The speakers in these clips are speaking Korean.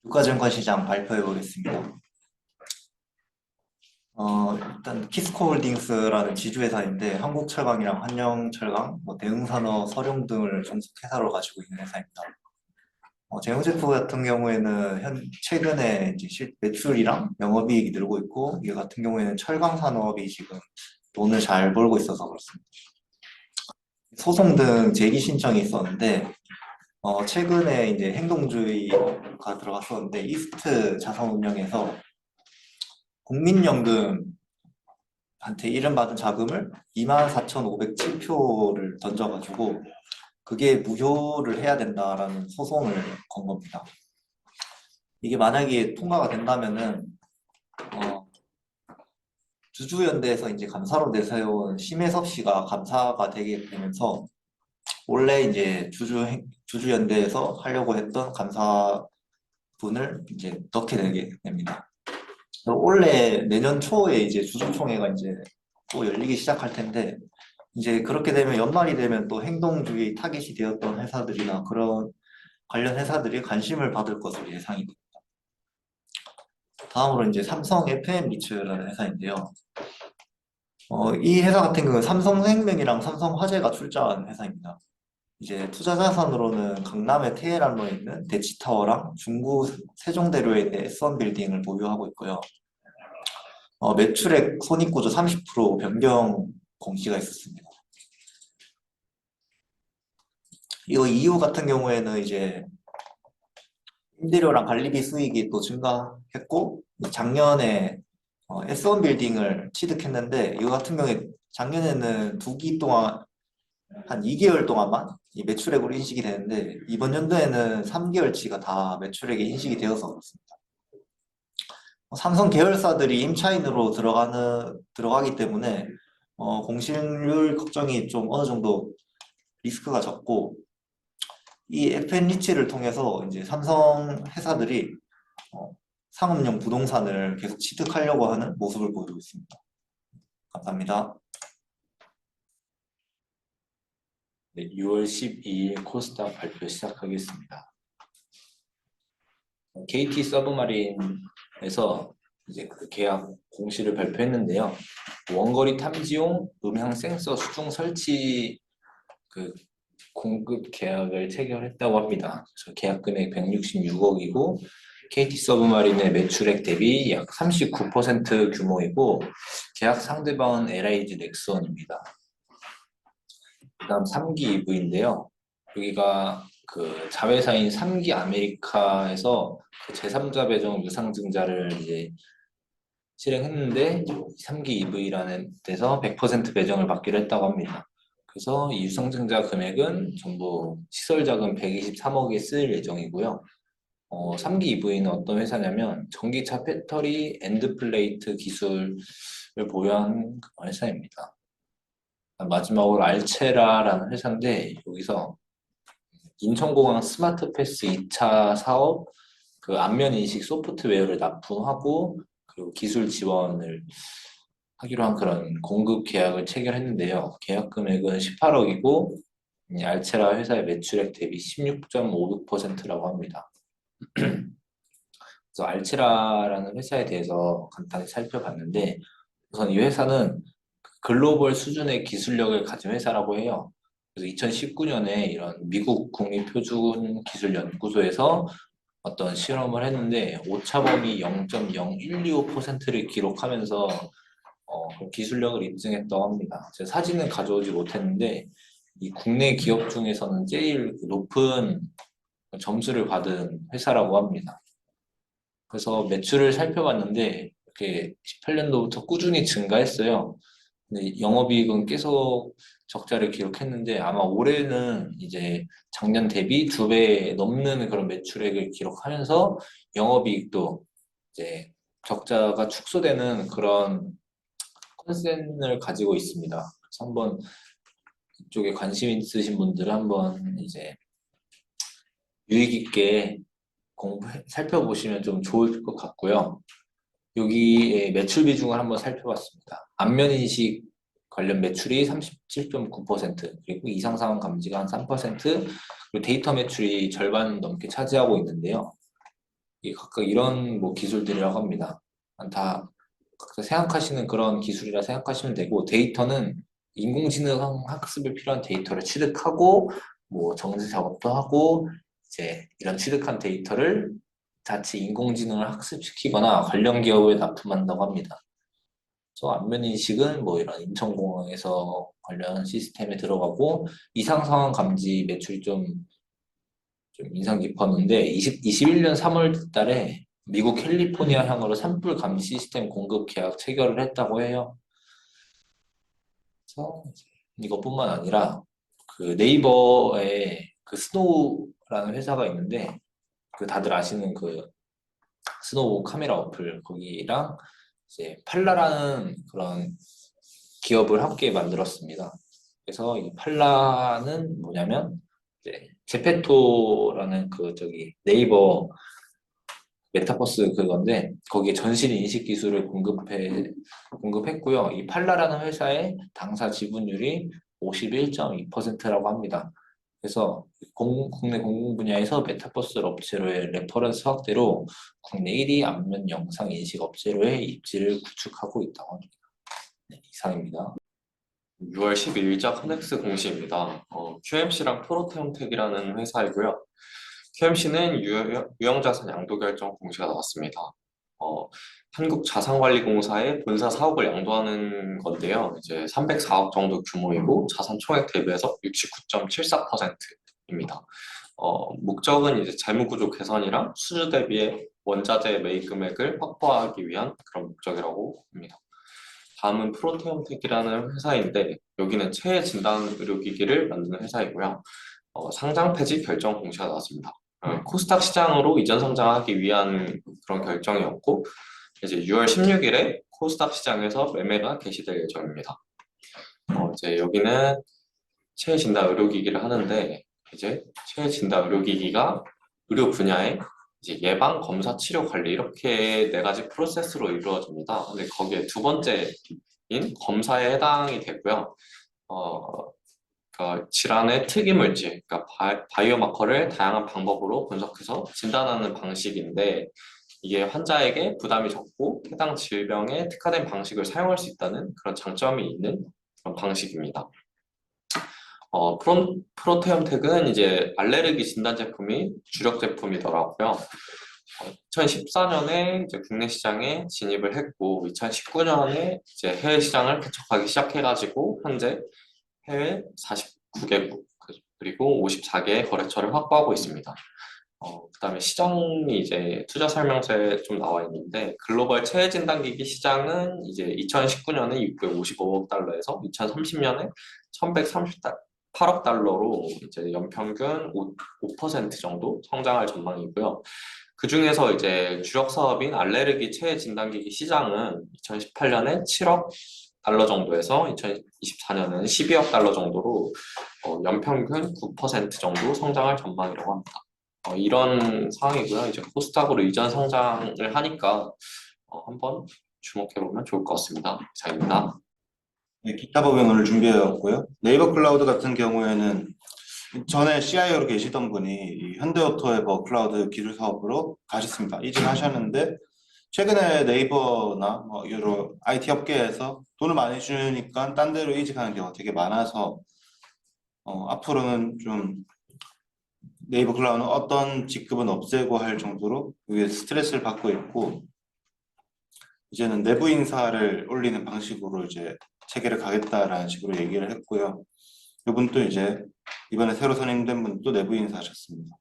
유가증권 시장 발표해 보겠습니다. 일단 키스코홀딩스라는 지주회사인데 한국철강이랑 한영철강, 대흥산업, 서룡 등을 종속 회사로 가지고 있는 회사입니다. 제휴제프 같은 경우에는 최근에 이제 매출이랑 영업이익이 늘고 있고, 이 같은 경우에는 철강 산업이 지금 돈을 잘 벌고 있어서 그렇습니다. 소송 등 제기 신청이 있었는데, 최근에 이제 행동주의가 들어갔었는데, 이스트 자산운용에서 국민연금한테 이름받은 자금을 24,507표를 던져가지고 그게 무효를 해야 된다라는 소송을 건 겁니다. 이게 만약에 통과가 된다면은 주주연대에서 이제 감사로 내세운 심혜섭 씨가 감사가 되게 되면서 원래 이제 주주연대에서 하려고 했던 감사분을 이제 넣게 되게 됩니다. 올해 내년 초에 이제 주주총회가 이제 또 열리기 시작할 텐데, 이제 그렇게 되면 연말이 되면 또 행동주의 타깃이 되었던 회사들이나 그런 관련 회사들이 관심을 받을 것으로 예상이 됩니다. 다음으로 이제 삼성 FM리츠라는 회사인데요. 이 회사 같은 경우는 삼성생명이랑 삼성화재가 출자한 회사입니다. 이제 투자자산으로는 강남의 테헤란로에 있는 대치타워랑 중구 세종대로에 있는 S1빌딩을 보유하고 있고요. 매출액 손익구조 30% 변경 공시가 있었습니다. 이거 이유 같은 경우에는 이제 임대료랑 관리비 수익이 또 증가했고, 작년에 S1 빌딩을 취득했는데, 이거 같은 경우에 작년에는 2기 동안 한 2개월 동안만 이 매출액으로 인식이 되는데, 이번 연도에는 3개월치가 다 매출액에 인식이 되어서 그렇습니다. 삼성 계열사들이 임차인으로 들어가기 때문에 공실률 걱정이 좀 어느 정도 리스크가 적고, 이 FN리츠를 통해서 이제 삼성 회사들이 상업용 부동산을 계속 취득하려고 하는 모습을 보이고 있습니다. 감사합니다. 네, 6월 12일 코스닥 발표 시작하겠습니다. KT 서브마린에서 이제 그 계약 공시를 발표했는데요. 원거리 탐지용 음향 센서 수중 설치 그 공급 계약을 체결했다고 합니다. 그래서 계약 금액 166억이고 KT 서브마린의 매출액 대비 약 39% 규모이고 계약 상대방은 LIG 넥스원입니다. 그다음 3기 EV인데요. 여기가 그 자회사인 3기 아메리카에서 그 제3자 배정 유상증자를 이제 실행했는데 3기 EV라는 데서 100% 배정을 받기로 했다고 합니다. 그래서 이 유상증자 금액은 전부 시설자금 123억에 쓰일 예정이고요. 3기 EV는 어떤 회사냐면 전기차 배터리 엔드플레이트 기술을 보유한 회사입니다. 마지막으로 알체라라는 회사인데 여기서 인천공항 스마트패스 2차 사업 그 안면인식 소프트웨어를 납품하고 그리고 기술 지원을 하기로 한 그런 공급 계약을 체결했는데요. 계약 금액은 18억이고 알체라 회사의 매출액 대비 16.56%라고 합니다. 그래서 알체라라는 회사에 대해서 간단히 살펴봤는데 우선 이 회사는 글로벌 수준의 기술력을 가진 회사라고 해요. 그래서 2019년에 이런 미국 국립표준기술연구소에서 어떤 실험을 했는데 오차범위 0.0125%를 기록하면서 기술력을 입증했다고 합니다. 제가 사진은 가져오지 못했는데 이 국내 기업 중에서는 제일 높은 점수를 받은 회사라고 합니다. 그래서 매출을 살펴봤는데 이렇게 18년도부터 꾸준히 증가했어요. 근데 영업이익은 계속 적자를 기록했는데 아마 올해는 이제 작년 대비 2배 넘는 그런 매출액을 기록하면서 영업이익도 이제 적자가 축소되는 그런 컨센을 가지고 있습니다. 그래서 한번 이쪽에 관심 있으신 분들은 한번 이제 유익 있게 살펴보시면 좀 좋을 것 같고요. 여기에 매출 비중을 한번 살펴봤습니다. 안면인식 관련 매출이 37.9%, 그리고 이상 상황 감지가 한 3%, 그리고 데이터 매출이 절반 넘게 차지하고 있는데요. 이 각각 이런 뭐 기술들이라고 합니다. 다 각자 생각하시는 그런 기술이라 생각하시면 되고, 데이터는 인공지능 학습에 필요한 데이터를 취득하고 뭐 정지 작업도 하고, 이제 이런 취득한 데이터를 자칫 인공지능을 학습시키거나 관련 기업에 납품한다고 합니다. 그래서 안면인식은 뭐 이런 인천공항에서 관련 시스템에 들어가고, 이상 상황 감지 매출이 좀 인상 깊었는데, 21년 3월 달에 미국 캘리포니아 향으로 산불 감시 시스템 공급 계약 체결을 했다고 해요. 그래서 이것뿐만 아니라 그 네이버에 그 스노우라는 회사가 있는데, 그 다들 아시는 그 스노우 카메라 어플, 거기랑 이제 팔라라는 그런 기업을 함께 만들었습니다. 그래서 이 팔라는 뭐냐면 이제 제페토라는 그 저기 네이버 메타버스 그건데, 거기에 전신 인식 기술을 공급했고요. 이 팔라라는 회사의 당사 지분율이 51.2%라고 합니다. 그래서 국내 공공 분야에서 메타버스 업체로의 레퍼런스 확대로 국내 1위 안면 영상 인식 업체로의 입지를 구축하고 있다고 합니다. 네, 이상입니다. 6월 12일자 커넥스 공시입니다. QMC랑 프로테움텍이라는 회사이고요. QMC는 유형자산 양도결정 공시가 나왔습니다. 한국자산관리공사의 본사 사업을 양도하는 건데요. 이제 304억 정도 규모이고 자산 총액 대비해서 69.74%입니다. 목적은 이제 재무구조 개선이랑 수주 대비의 원자재 매입 금액을 확보하기 위한 그런 목적이라고 봅니다. 다음은 프로테움텍이라는 회사인데, 여기는 체해 진단 의료기기를 만드는 회사이고요. 상장 폐지 결정 공시가 나왔습니다. 코스닥 시장으로 이전 상장하기 위한 그런 결정이었고, 이제 6월 16일에 코스닥 시장에서 매매가 개시될 예정입니다. 이제 여기는 체해 진단 의료기기를 하는데, 이제 체해 진단 의료기기가 의료 분야에 이제 예방, 검사, 치료, 관리 이렇게 네 가지 프로세스로 이루어집니다. 근데 거기에 두 번째인 검사에 해당이 되고요. 그러니까 질환의 특이물질, 그러니까 바이오마커를 다양한 방법으로 분석해서 진단하는 방식인데, 이게 환자에게 부담이 적고 해당 질병에 특화된 방식을 사용할 수 있다는 그런 장점이 있는 그런 방식입니다. 프로테움텍은 이제 알레르기 진단 제품이 주력 제품이더라고요. 2014년에 이제 국내 시장에 진입을 했고, 2019년에 이제 해외 시장을 개척하기 시작해가지고 현재 해외 49개국 그리고 54개의 거래처를 확보하고 있습니다. 그다음에 시장이 이제 투자 설명서에 좀 나와 있는데, 글로벌 체해 진단기기 시장은 이제 2019년에 655억 달러에서 2030년에 1138억 달러로 이제 연평균 5% 정도 성장할 전망이고요. 그 중에서 이제 주력 사업인 알레르기 체해 진단기기 시장은 2018년에 7억 달러 정도에서 2024년에는 12억 달러 정도로 연평균 9% 정도 성장할 전망이라고 합니다. 이런 상황이고요. 이제 코스닥으로 이전 성장을 하니까 한번 주목해보면 좋을 것 같습니다. 이상입니다. 네, 기타 법은 오늘 준비해왔고요. 네이버 클라우드 같은 경우에는 전에 CIO로 계시던 분이 이 현대오토에버 클라우드 기술 사업으로 가셨습니다. 이직하셨는데 최근에 네이버나 뭐 여러 IT 업계에서 돈을 많이 주니까 딴 데로 이직하는 경우가 되게 많아서 앞으로는 좀 네이버 클라우드는 어떤 직급은 없애고 할 정도로 그게 스트레스를 받고 있고, 이제는 내부 인사를 올리는 방식으로 이제 체계를 가겠다라는 식으로 얘기를 했고요. 이분도 이제 이번에 새로 선임된 분도 내부 인사하셨습니다.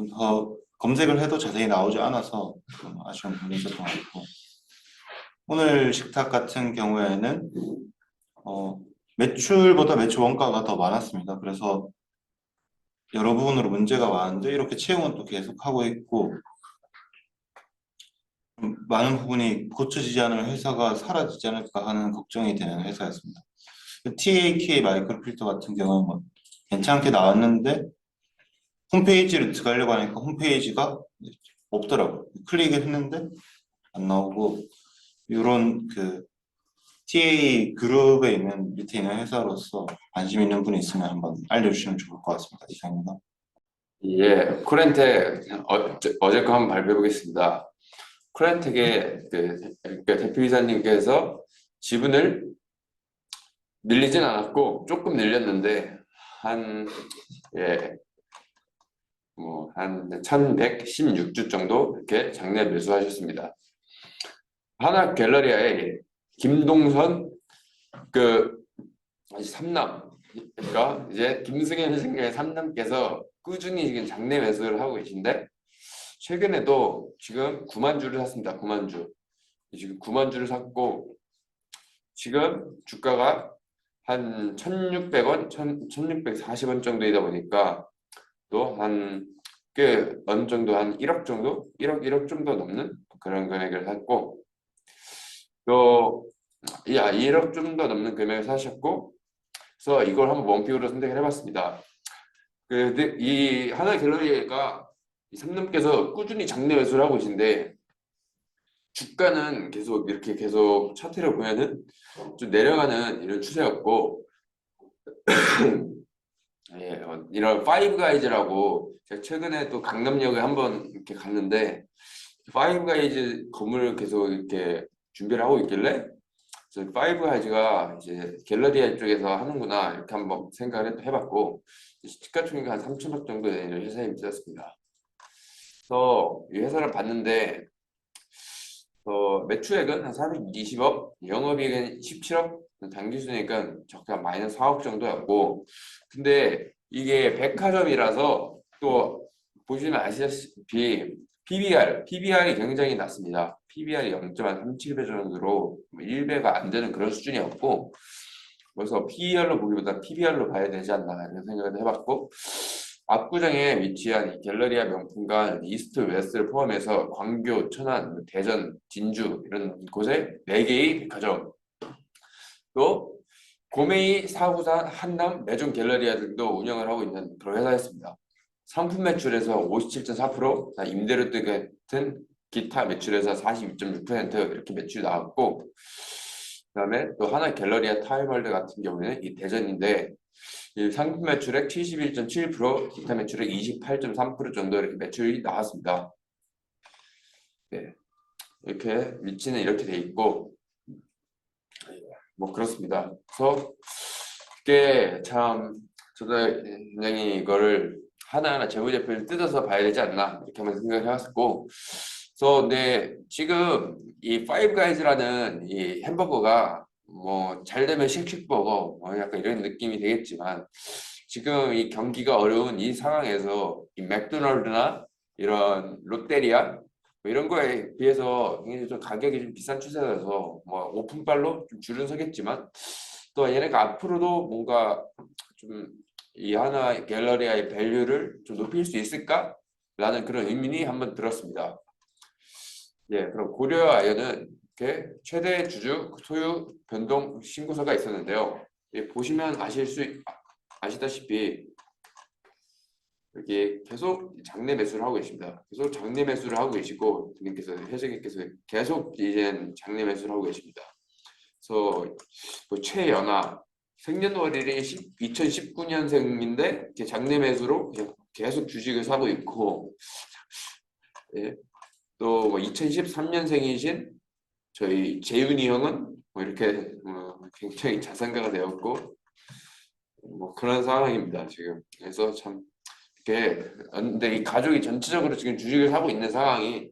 더 검색을 해도 자세히 나오지 않아서 좀 아쉬운 부분이 있었던 것 같고, 오늘 식탁 같은 경우에는 매출보다 매출 원가가 더 많았습니다. 그래서 여러 부분으로 문제가 많은데 이렇게 채용은 또 계속하고 있고, 많은 부분이 고쳐지지 않으면 회사가 사라지지 않을까 하는 걱정이 되는 회사였습니다. TAK 마이크로필터 같은 경우는 뭐 괜찮게 나왔는데 홈페이지를 들어가려고 하니까 홈페이지가 없더라고요. 클릭을 했는데 안 나오고, 이런 그 TA 그룹에 있는 밑에 있는 회사로서 관심 있는 분이 있으면 한번 알려주시면 좋을 것 같습니다. 이상입니다. 예, 코렌텍 어제 거 한번 발표해 보겠습니다. 코렌텍의 그 대표이사님께서 지분을 늘리진 않았고 조금 늘렸는데 한 한 1116주 정도 이렇게 장내 매수하셨습니다. 하나 갤러리아의 김동선 삼남, 그러니까 이제 김승현 선생님의 삼남께서 꾸준히 지금 장내 매수를 하고 계신데 최근에도 지금 9만 주를 샀습니다. 9만 주. 지금 9만 주를 샀고 지금 주가가 한 1,600원, 1,640원 정도이다 보니까 또 어느 정도 한 1억 정도? 1억 정도 넘는 그런 금액을 샀고 또 1억 좀 더 넘는 금액을 사셨고 그래서 이걸 한번 원픽으로 선택을 해봤습니다. 이 하나 갤러리가 이 삼남께서 꾸준히 장내 매수를 하고 계신데 주가는 계속 이렇게 계속 차트를 보면은 좀 내려가는 이런 추세였고 이런 파이브 가이즈라고 제가 최근에 또 강남역에 한번 이렇게 갔는데 파이브 가이즈 건물을 계속 이렇게 준비를 하고 있길래 그래서 파이브 가이즈가 이제 갤러리아 쪽에서 하는구나 이렇게 한번 생각을 해봤고 시가총액이 한 3천억 정도 되는 회사에 있었습니다. 그래서 이 회사를 봤는데 매출액은 한 420억, 영업이익은 17억, 당기순이익은 적게 한 마이너스 4억 정도였고 근데 이게 백화점이라서 또 보시면 아시다시피 PBR이 굉장히 낮습니다. PBR이 0.37배 정도로 1배가 안 되는 그런 수준이었고 그래서 PER로 보기보다 PBR로 봐야 되지 않나 이런 생각을 해봤고 압구정에 위치한 이 갤러리아 명품관 이스트 웨스트를 포함해서 광교, 천안, 대전, 진주 이런 곳에 4개의 백화점 또 고메이, 사구산, 한남, 매종 갤러리아 등도 운영을 하고 있는 그런 회사였습니다. 상품 매출에서 57.4%, 임대료 등 같은 기타 매출에서 42.6% 이렇게 매출이 나왔고 그다음에 또 하나 갤러리아 타임월드 같은 경우에는 이 대전인데 이 상품 매출액 71.7%, 기타 매출액 28.3% 정도 이렇게 매출이 나왔습니다. 네, 이렇게 위치는 이렇게 돼 있고 뭐 그렇습니다. 그래서 이게 참 저도 굉장히 이거를 하나하나 재무제표를 뜯어서 봐야 되지 않나 이렇게 한번 생각을 해봤고 그래서 근데 지금 이 파이브 가이즈라는 이 햄버거가 뭐 잘되면 씩씩버거 약간 이런 느낌이 되겠지만 지금 이 경기가 어려운 이 상황에서 이 맥도날드나 이런 롯데리아 뭐 이런 거에 비해서 굉장히 좀 가격이 좀 비싼 추세라서 뭐 오픈발로 좀 줄은 서겠지만 또 얘네가 앞으로도 뭔가 좀 이 하나 갤러리아의 밸류를 좀 높일 수 있을까? 라는 그런 의문이 한번 들었습니다. 예, 그럼 고려 아이언은 이렇게 최대 주주 소유 변동 신고서가 있었는데요. 예, 보시면 아시다시피 여기 계속 장내 매수를 하고 계십니다. 계속 장내 매수를 하고 계시고 회장님께서 계속 이제 장내 매수를 하고 계십니다. 그래서 최연아 생년월일이 2019년생인데 장내 매수로 계속 주식을 사고 있고 예, 또 2013년생이신 저희 재윤이 형은 이렇게 굉장히 자산가가 되었고 뭐 그런 상황입니다 지금. 그래서 참 이렇게 근데 이 가족이 전체적으로 지금 주식을 사고 있는 상황이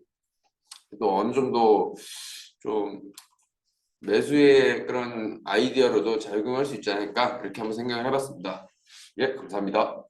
또 어느 정도 좀 매수의 그런 아이디어로도 작용할 수 있지 않을까 이렇게 한번 생각을 해봤습니다. 예, 감사합니다.